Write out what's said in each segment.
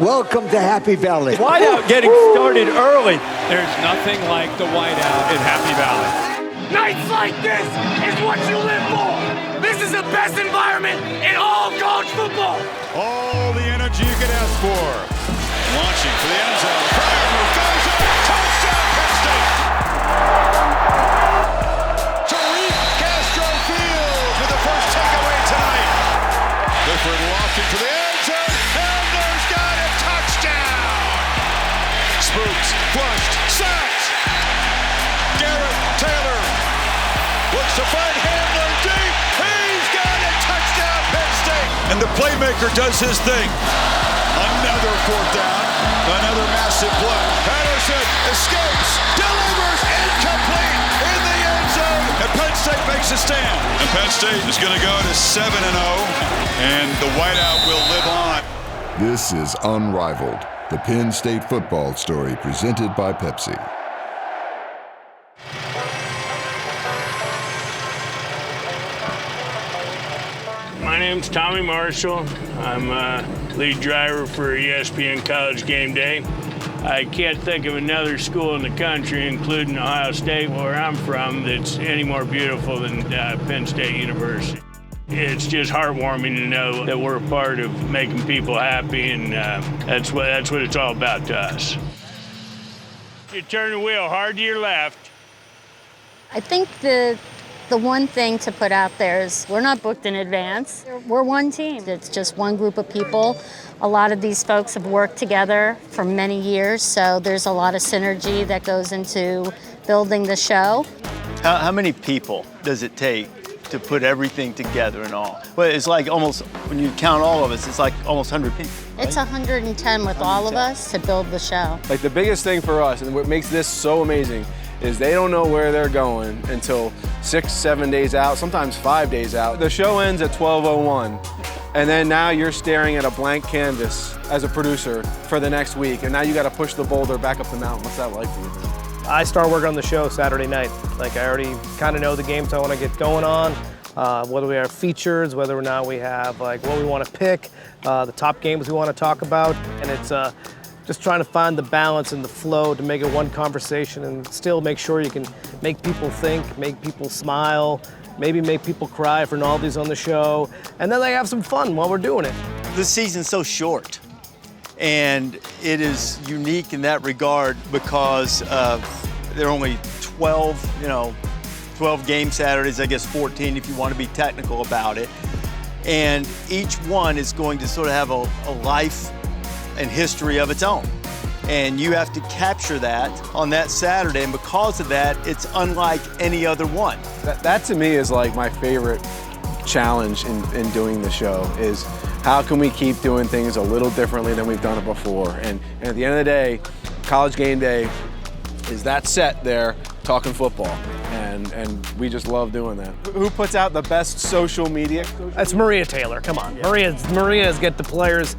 Welcome to Happy Valley. Whiteout getting started early. There's nothing like the whiteout in Happy Valley. Nights like this is what you live for. This is the best environment in all college football. All the energy you could ask for. Launching for the end zone. Fire move goes up. Touchdown, Penn State. Tariq Castro Fields with the first takeaway tonight. Clifford walking for the end zone. And there's got a touchdown. Spooks, flushed, sacked. Garrett Taylor looks to find Handler deep. He's got a touchdown, Penn State. And the playmaker does his thing. Another fourth down. Another massive play. Patterson escapes, delivers, incomplete in the end zone. And Penn State makes a stand. And Penn State is going to go to 7-0. And the whiteout will live on. This is Unrivaled, the Penn State football story presented by Pepsi. My name's Tommy Marshall. I'm a lead driver for ESPN College GameDay. I can't think of another school in the country, including Ohio State, where I'm from, that's any more beautiful than Penn State University. It's just heartwarming to know that we're a part of making people happy, and that's what it's all about to us. You turn the wheel hard to your left. I think the one thing to put out there is we're not booked in advance. We're one team. It's just one group of people. A lot of these folks have worked together for many years, so there's a lot of synergy that goes into building the show. How many people does it take to put everything together and all? Well, it's like almost, when you count all of us, it's like almost 100 people. Right? It's 110 with all of us to build the show. Like the biggest thing for us, and what makes this so amazing, is they don't know where they're going until 6-7 days out, sometimes 5 days out. The show ends at 12:01, and then now you're staring at a blank canvas as a producer for the next week, and now you got to push the boulder back up the mountain. What's that like for you? I start working on the show Saturday night. Like I already kind of know the games I want to get going on, whether we have features, whether or not we have like what we want to pick, the top games we want to talk about, and it's just trying to find the balance and the flow to make it one conversation and still make sure you can make people think, make people smile, maybe make people cry for Naldi's on the show, and then they have some fun while we're doing it. The season's so short, and it is unique in that regard because there are only 12 game Saturdays, I guess 14 if you want to be technical about it. And each one is going to sort of have a life and history of its own. And you have to capture that on that Saturday, and because of that, it's unlike any other one. That to me is like my favorite challenge in doing the show is how can we keep doing things a little differently than we've done it before. And at the end of the day, College Game Day is that set there talking football. And we just love doing that. Who puts out the best social media? That's Maria Taylor, come on. Yeah. Maria's get the players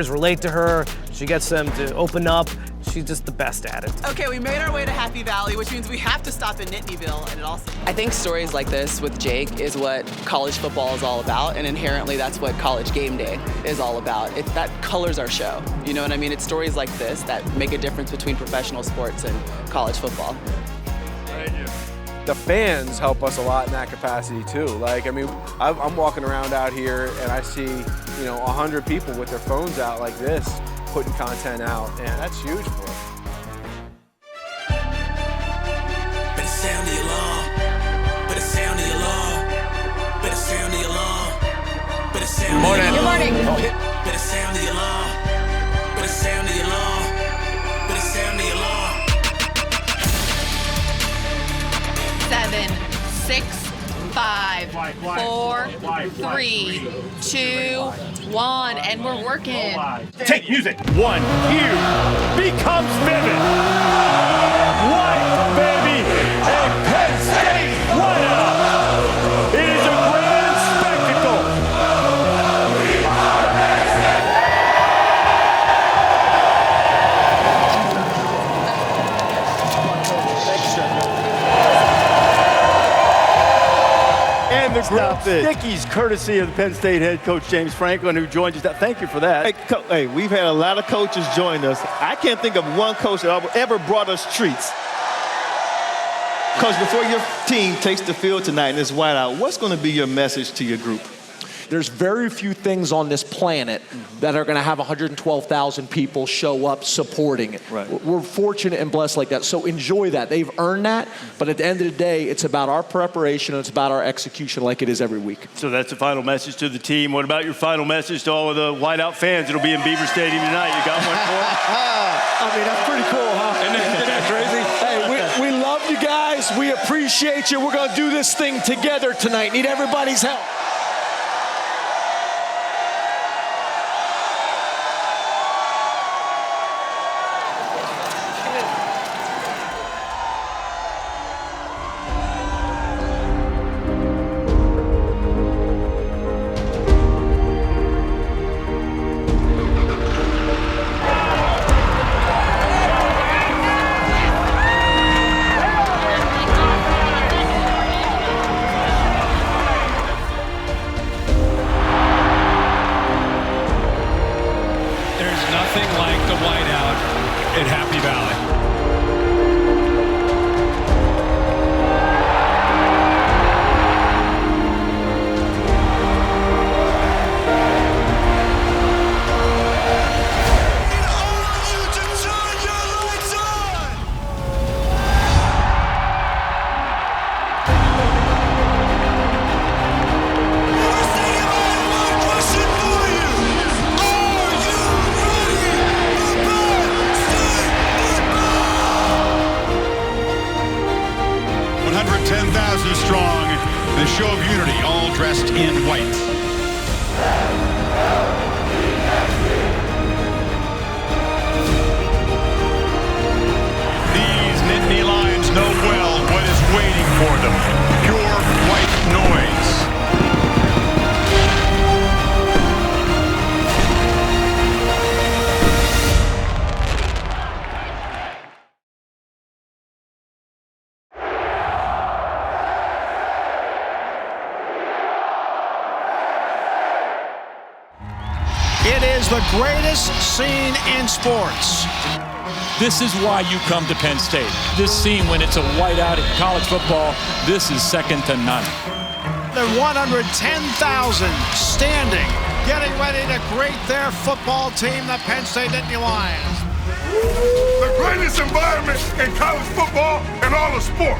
relate to her, she gets them to open up. She's just the best at it. Okay, we made our way to Happy Valley, which means we have to stop in Nittanyville, and it also... I think stories like this with Jake is what college football is all about, and inherently that's what College Game Day is all about. That colors our show, you know what I mean? It's stories like this that make a difference between professional sports and college football. The fans help us a lot in that capacity too. Like, I mean, I'm walking around out here and I see, 100 people with their phones out like this, putting content out, and that's huge for us. Better sound the alarm. Better sound the alarm. Better sound the alarm. Better sound the alarm. Good morning. Better sound the alarm. Better sound the alarm. Better sound the alarm. 7, 6, 5, 4, 3, 2, 1, and we're working. Take music. One hue becomes vivid. White, baby, a Penn State whiteout. It is a grand spectacle. And the Stop Stickies, courtesy of the Penn State head coach James Franklin, who joined us. Thank you for that. Hey, we've had a lot of coaches join us. I can't think of one coach that ever brought us treats. Coach, before your team takes the field tonight and it's wide out, what's going to be your message to your group? There's very few things on this planet that are going to have 112,000 people show up supporting it. Right. We're fortunate and blessed like that. So enjoy that. They've earned that. But at the end of the day, it's about our preparation and it's about our execution like it is every week. So that's the final message to the team. What about your final message to all of the whiteout fans? It'll be in Beaver Stadium tonight. You got one for them? I mean, that's pretty cool, huh? Isn't that crazy? Hey, we love you guys. We appreciate you. We're going to do this thing together tonight. Need everybody's help. It is the greatest scene in sports. This is why you come to Penn State. This scene, when it's a whiteout in college football, this is second to none. The 110,000 standing, getting ready to greet their football team, the Penn State Nittany Lions. The greatest environment in college football and all of sport.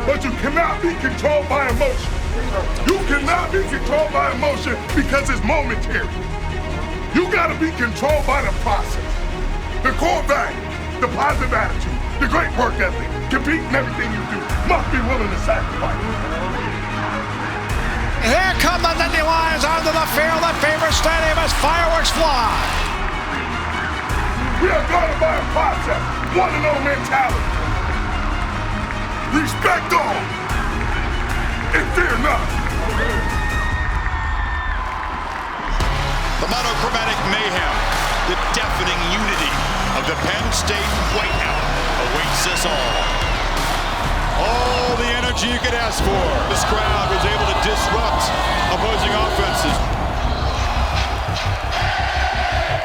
But you cannot be controlled by emotion. You cannot be controlled by emotion because it's momentary. You gotta be controlled by the process. The core value, the positive attitude, the great work ethic, compete in everything you do. Must be willing to sacrifice. Here come the Nittany Lions onto the field at Beaver Stadium as fireworks fly. We are guarded by a process, one and all mentality. Respect all and fear none. The monochromatic mayhem, the deafening unity of the Penn State whiteout awaits us all. All the energy you could ask for. This crowd was able to disrupt opposing offenses.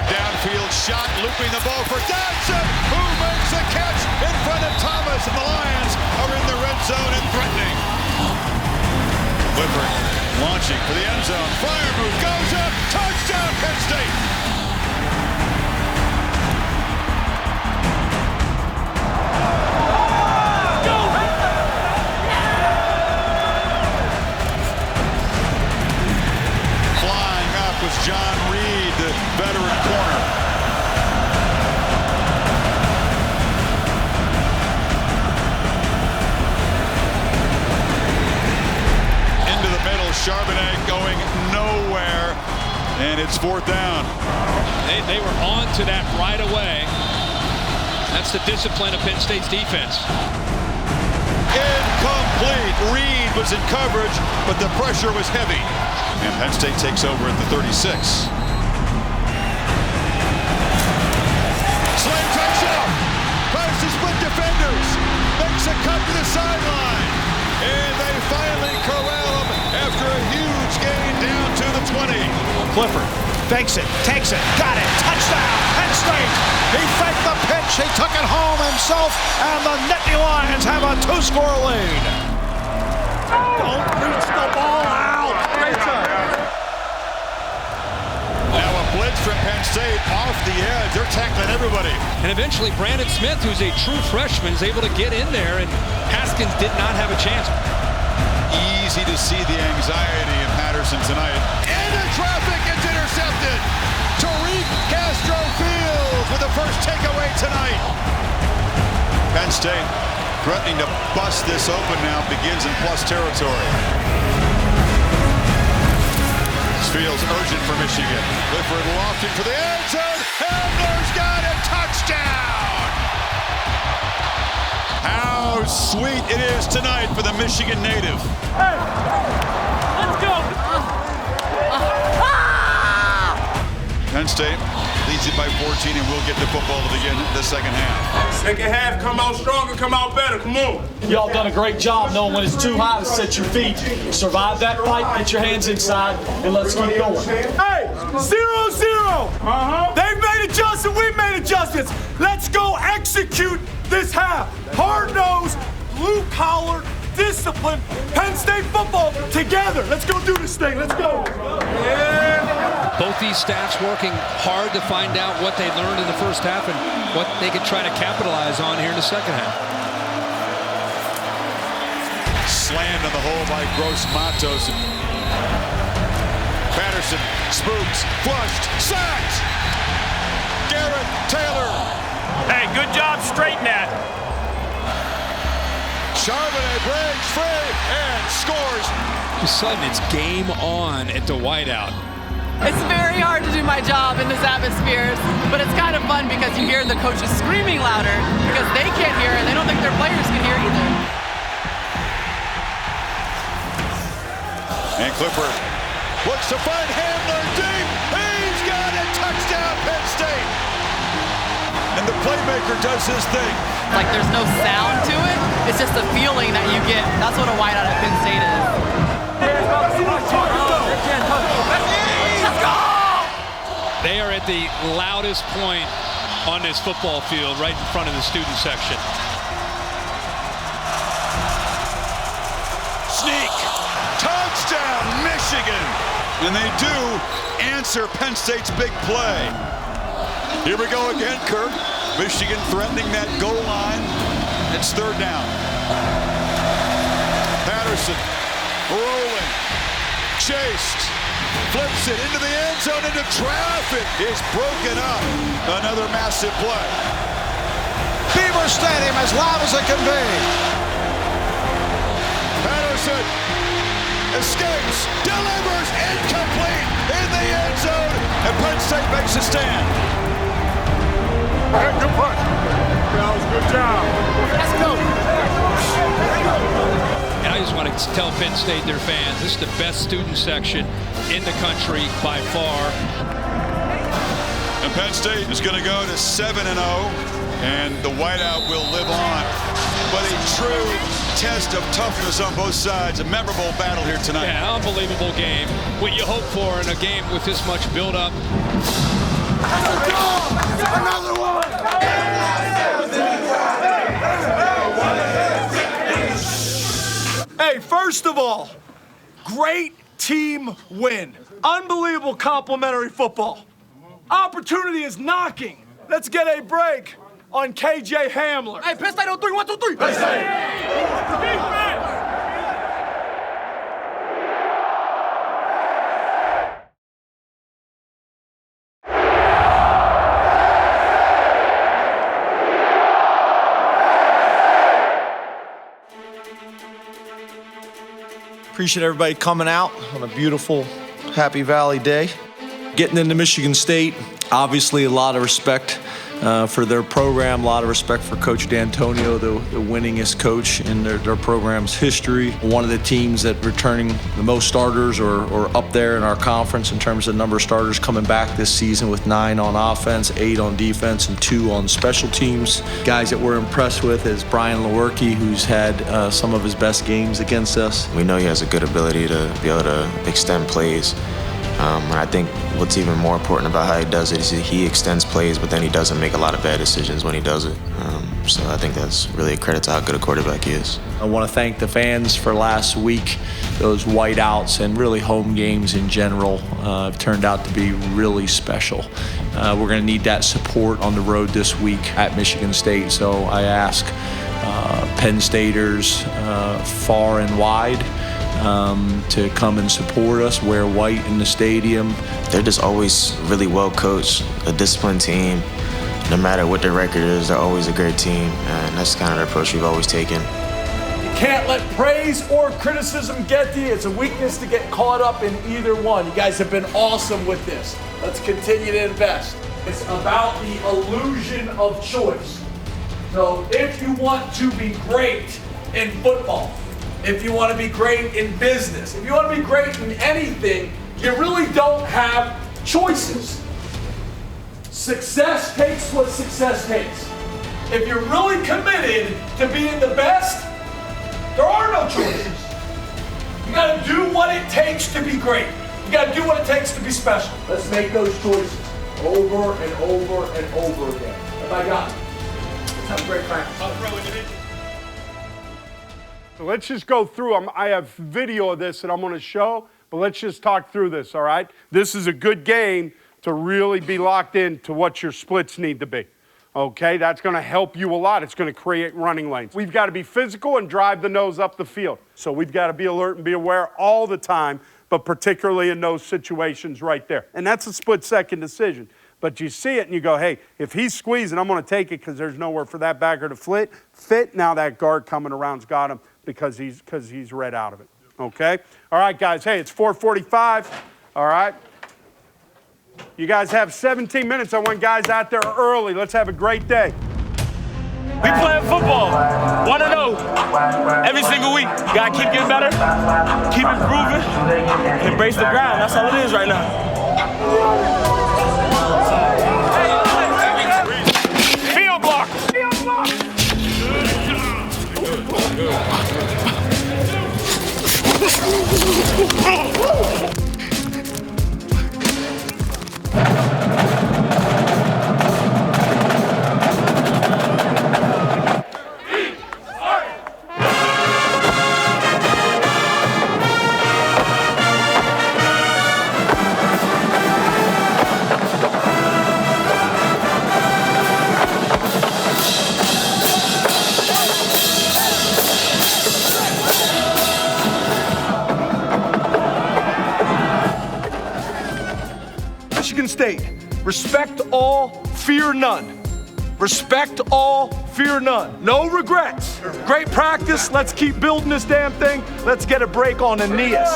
Downfield shot, looping the ball for Dodson, who makes a catch in front of Thomas, and the Lions are in the red zone and threatening. Clifford launching for the end zone. Fire move goes up. Touchdown, Penn State. Flying up was John Reed, the veteran corner. Charbonnet going nowhere, and it's fourth down. They were on to that right away. That's the discipline of Penn State's defense. Incomplete. Reed was in coverage, but the pressure was heavy. And Penn State takes over at the 36. Slade touchdown. Tries to split defenders. Makes a cut to the sideline. And they finally corral him after Clifford fakes it, takes it, got it, touchdown, Penn State. He faked the pitch, he took it home himself, and the Nittany Lions have a 2-score lead. Don't reach the ball out. Great job. Now a blitz from Penn State off the edge. They're tackling everybody. And eventually Brandon Smith, who's a true freshman, is able to get in there, and Haskins did not have a chance. Easy to see the anxiety in Patterson tonight. Into traffic, it's intercepted. Tariq Castro Fields with the first takeaway tonight. Penn State threatening to bust this open now, begins in plus territory. This feels urgent for Michigan. Clifford lofting for the end zone. Hamler's got a touchdown! How sweet it is tonight for the Michigan native. Hey, let's go! Penn State leads it by 14 and will get the football to begin the second half. Second half, come out stronger, come out better, come on. Y'all done a great job knowing when it's too high to set your feet. Survive that fight, get your hands inside, and let's keep going. Hey, 0-0. They've made adjustments, we've made adjustments. Let's go execute this half. Hard-nosed, blue-collar, disciplined Penn State football together. Let's go do this thing. Let's go. Yeah. Both these staffs working hard to find out what they learned in the first half and what they could try to capitalize on here in the second half. Slammed in the hole by Gross Matos. Patterson spooks, flushed, sacked. Garrett Taylor. Hey, good job straightening that. Charbonnet breaks free and scores. All of a sudden, it's game on at the whiteout. It's very hard to do my job in this atmosphere, but it's kind of fun because you hear the coaches screaming louder because they can't hear and they don't think their players can hear either. And Clifford looks to find Hamler deep. He's got a touchdown, Penn State. And the playmaker does his thing. Like there's no sound to it. It's just a feeling that you get. That's what a whiteout at Penn State is. They are at the loudest point on this football field, right in front of the student section. Sneak. Touchdown, Michigan. And they do answer Penn State's big play. Here we go again, Kirk. Michigan threatening that goal line. It's third down. Patterson rolling. Chased. Flips it into the end zone, into traffic. Is broken up. Another massive play. Beaver Stadium as loud as it can be. Patterson escapes, delivers, incomplete in the end zone, and Penn State makes a stand. Hey, good push. That was a good job. Let's go. And I just want to tell Penn State, their fans, this is the best student section in the country by far. And Penn State is going to go to 7-0, and the whiteout will live on. But a true test of toughness on both sides. A memorable battle here tonight. Yeah, unbelievable game. What you hope for in a game with this much build-up. Another one. Hey, first of all, great team win. Unbelievable complimentary football. Opportunity is knocking. Let's get a break on KJ Hamler. Hey, Penn State on 3, 1, 2, 3. Penn State. Appreciate everybody coming out on a beautiful Happy Valley day. Getting into Michigan State, obviously a lot of respect for their program, a lot of respect for Coach D'Antonio, the winningest coach in their program's history. One of the teams that returning the most starters or up there in our conference in terms of number of starters coming back this season with 9 on offense, 8 on defense, and 2 on special teams. Guys that we're impressed with is Brian Lewerke, who's had some of his best games against us. We know he has a good ability to be able to extend plays. And I think what's even more important about how he does it is he extends plays, but then he doesn't make a lot of bad decisions when he does it. So I think that's really a credit to how good a quarterback he is. I want to thank the fans for last week. Those whiteouts and really home games in general have turned out to be really special. We're going to need that support on the road this week at Michigan State. So I ask Penn Staters far and wide to come and support us, wear white in the stadium. They're just always really well coached, a disciplined team. No matter what their record is, they're always a great team, and that's kind of the approach we've always taken. You can't let praise or criticism get to you. It's a weakness to get caught up in either one. You guys have been awesome with this. Let's continue to invest. It's about the illusion of choice. So if you want to be great in football, if you want to be great in business, if you want to be great in anything, you really don't have choices. Success takes what success takes. If you're really committed to being the best, there are no choices. You gotta do what it takes to be great. You gotta do what it takes to be special. Let's make those choices over and over and over again. Have I got it? Let's have a great practice. So let's just go through them. I have video of this that I'm going to show, but let's just talk through this, all right? This is a good game to really be locked in to what your splits need to be, okay? That's going to help you a lot. It's going to create running lanes. We've got to be physical and drive the nose up the field. So we've got to be alert and be aware all the time, but particularly in those situations right there. And that's a split-second decision. But you see it and you go, hey, if he's squeezing, I'm going to take it because there's nowhere for that backer to fit. Now that guard coming around's got him because he's read out of it, okay? All right, guys, hey, it's 4:45, all right? You guys have 17 minutes. I want guys out there early. Let's have a great day. We playing football. 1-0 every single week. You gotta keep getting better, keep improving, and embrace the grind. That's all it is right now. Field block. Field block. Michigan State, respect all, fear none. Respect all, fear none. No regrets. Great practice. Let's keep building this damn thing. Let's get a break on Aeneas.